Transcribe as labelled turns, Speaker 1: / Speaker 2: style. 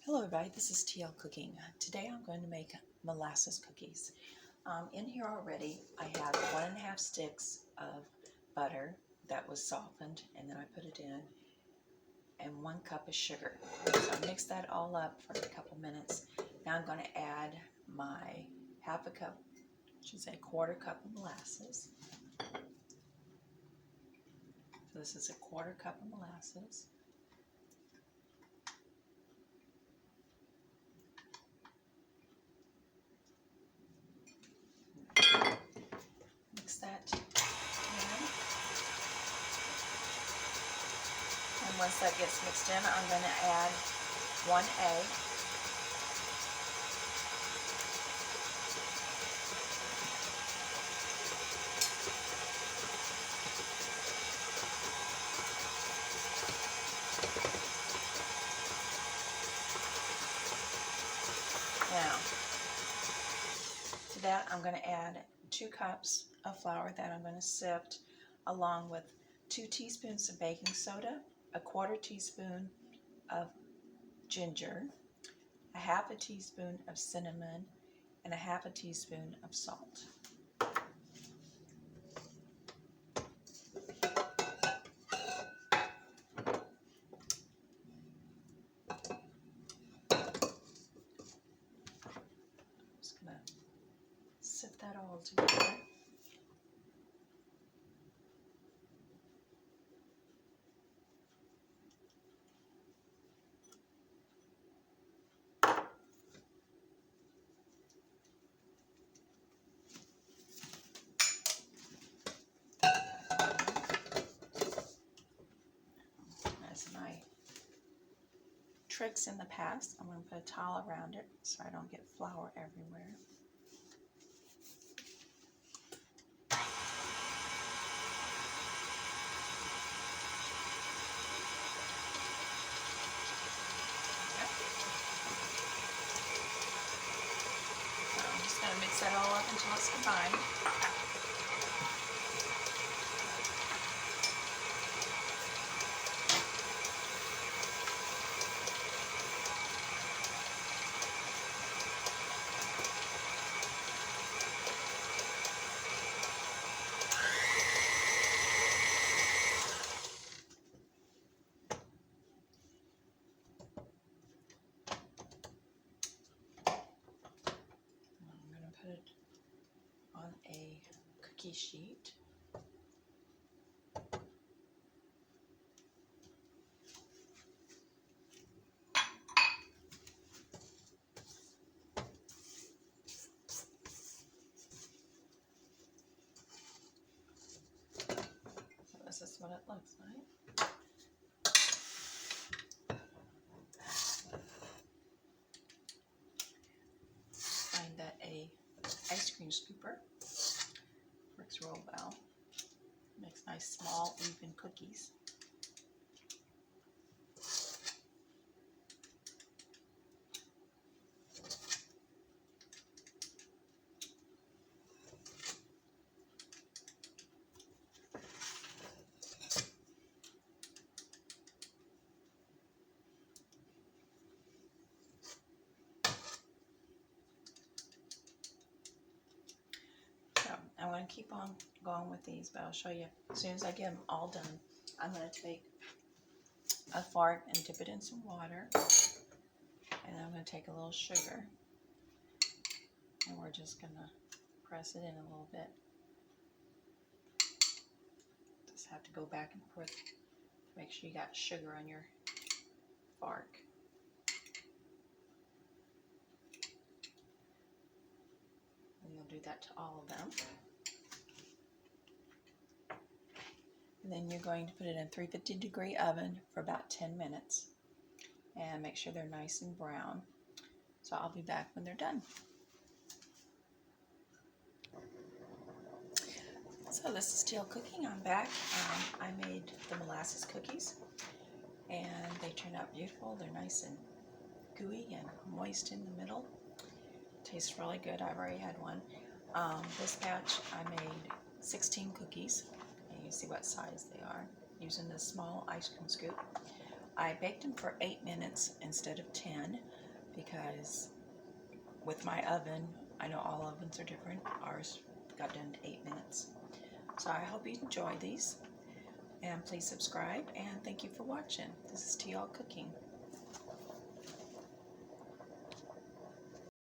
Speaker 1: Hello everybody, this is TLCooking. Today I'm going to make molasses cookies. In here already I have 1.5 sticks of butter that was softened and then I put it in, and 1 cup of sugar. So I mix that all up for a couple minutes. Now I'm going to add my half a cup, I should say 1/4 cup of molasses. So this is a 1/4 cup of molasses. Mix that in. And once that gets mixed in, I'm going to add 1 egg. Now, to that I'm going to add 2 cups of flour that I'm going to sift, along with 2 teaspoons of baking soda, a 1/4 teaspoon of ginger, a 1/2 teaspoon of cinnamon, and a 1/2 teaspoon of salt. Just going to sift that all together. As my tricks in the past, I'm going to put a towel around it so I don't get flour everywhere. I'm just going to mix that all up until it's combined. I'm going to put it on a cookie sheet. This is what it looks like. Find that a ice cream scooper works real well. Makes nice small even cookies. I'm going to keep on going with these, but I'll show you as soon as I get them all done. I'm going to take a fork and dip it in some water, and I'm going to take a little sugar, and we're just going to press it in a little bit. Just have to go back and forth to make sure you got sugar on your fork. And you'll do that to all of them. And then you're going to put it in a 350-degree oven for about 10 minutes. And make sure they're nice and brown. So I'll be back when they're done. So this is TLCooking. I'm back. I made the molasses cookies. And they turned out beautiful. They're nice and gooey and moist in the middle. Tastes really good. I've already had one. This batch I made 16 cookies. And you see what size they are using this small ice cream scoop. I baked them for 8 minutes instead of 10. because with my oven, I know all ovens are different. Ours got done in 8 minutes. So I hope you enjoy these, and please subscribe, and thank you for watching. This is TLCooking.